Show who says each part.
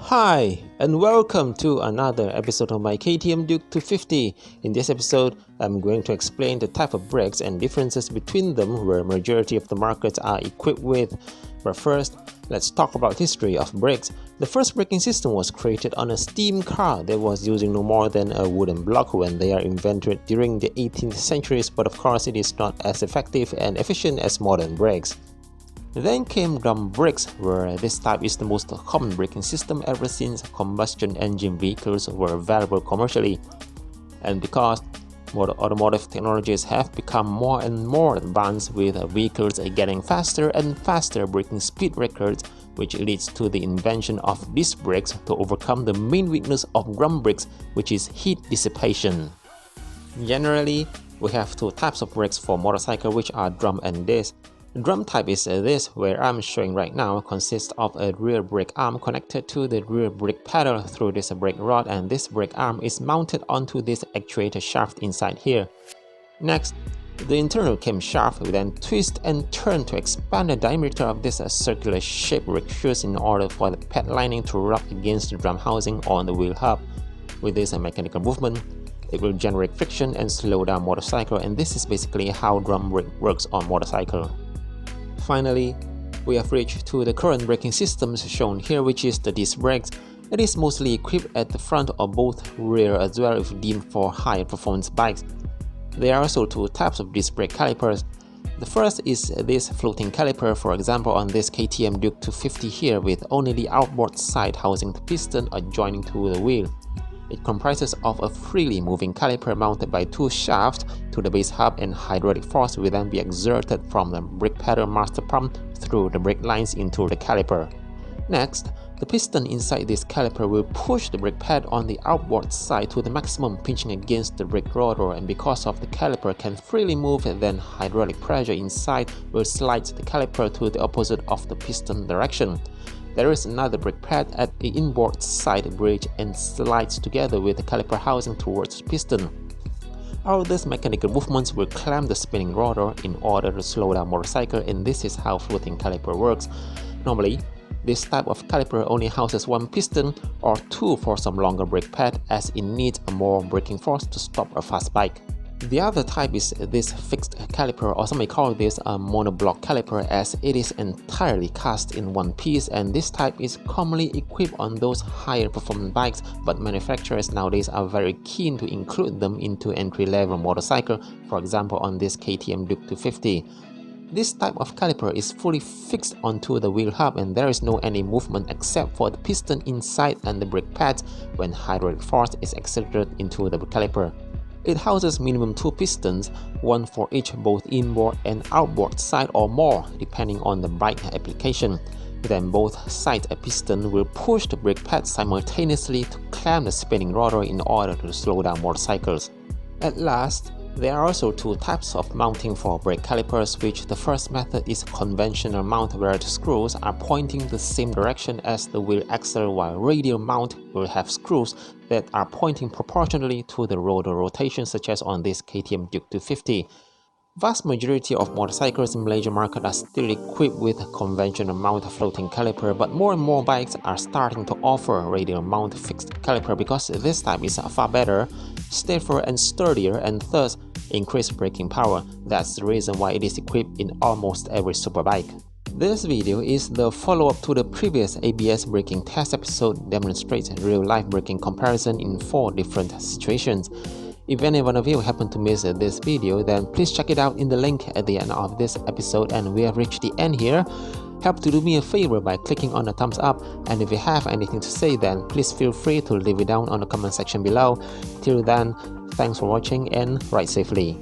Speaker 1: Hi, and welcome to another episode of my KTM Duke 250. In this episode, I'm going to explain the type of brakes and differences between them where majority of the markets are equipped with. But first, let's talk about history of brakes. The first braking system was created on a steam car that was using no more than a wooden block when they are invented during the 18th centuries, but of course it is not as effective and efficient as modern brakes. Then came drum brakes, where this type is the most common braking system ever since combustion engine vehicles were available commercially. And because automotive technologies have become more and more advanced with vehicles getting faster and faster braking speed records, which leads to the invention of disc brakes to overcome the main weakness of drum brakes, which is heat dissipation. Generally, we have two types of brakes for motorcycle, which are drum and disc. The drum type is this, where I'm showing right now, consists of a rear brake arm connected to the rear brake pedal through this brake rod, and this brake arm is mounted onto this actuator shaft inside here. Next, the internal camshaft will then twist and turn to expand the diameter of this circular shaped brake shoes in order for the pad lining to rub against the drum housing on the wheel hub. With this mechanical movement, it will generate friction and slow down motorcycle, and this is basically how drum brake works on motorcycle. Finally, we have reached to the current braking systems shown here, which is the disc brakes. It is mostly equipped at the front or both rear as well if deemed for higher performance bikes. There are also two types of disc brake calipers. The first is this floating caliper, for example on this KTM Duke 250 here, with only the outboard side housing the piston adjoining to the wheel. It comprises of a freely moving caliper mounted by two shafts to the base hub, and hydraulic force will then be exerted from the brake pedal master pump through the brake lines into the caliper. Next, the piston inside this caliper will push the brake pad on the outboard side to the maximum, pinching against the brake rotor, and because of the caliper can freely move, then hydraulic pressure inside will slide the caliper to the opposite of the piston direction. There is another brake pad at the inboard side bridge and slides together with the caliper housing towards the piston. All these mechanical movements will clamp the spinning rotor in order to slow down motorcycle, and this is how floating caliper works. Normally, this type of caliper only houses one piston or two for some longer brake pad, as it needs more braking force to stop a fast bike. The other type is this fixed caliper, or some may call this a monoblock caliper, as it is entirely cast in one piece, and this type is commonly equipped on those higher performance bikes, but manufacturers nowadays are very keen to include them into entry-level motorcycle, for example on this KTM Duke 250. This type of caliper is fully fixed onto the wheel hub, and there is no any movement except for the piston inside and the brake pads when hydraulic force is exerted into the caliper. It houses minimum two pistons, one for each both inboard and outboard side or more, depending on the bike application. Then both sides piston will push the brake pad simultaneously to clamp the spinning rotor in order to slow down motorcycles. At last, there are also two types of mounting for brake calipers, which the first method is conventional mount, where the screws are pointing the same direction as the wheel axle, while radial mount will have screws that are pointing proportionally to the rotor rotation, such as on this KTM Duke 250. Vast majority of motorcycles in Malaysia market are still equipped with conventional mount floating caliper, but more and more bikes are starting to offer radial mount fixed caliper because this type is far better, stiffer and sturdier, and thus increased braking power. That's the reason why it is equipped in almost every superbike. This video is the follow-up to the previous ABS braking test episode, demonstrates real-life braking comparison in 4 different situations. If any one of you happen to miss this video, then please check it out in the link at the end of this episode. And we have reached the end here. Help to do me a favor by clicking on the thumbs up, and if you have anything to say, then please feel free to leave it down on the comment section below. Till then, thanks for watching and ride safely.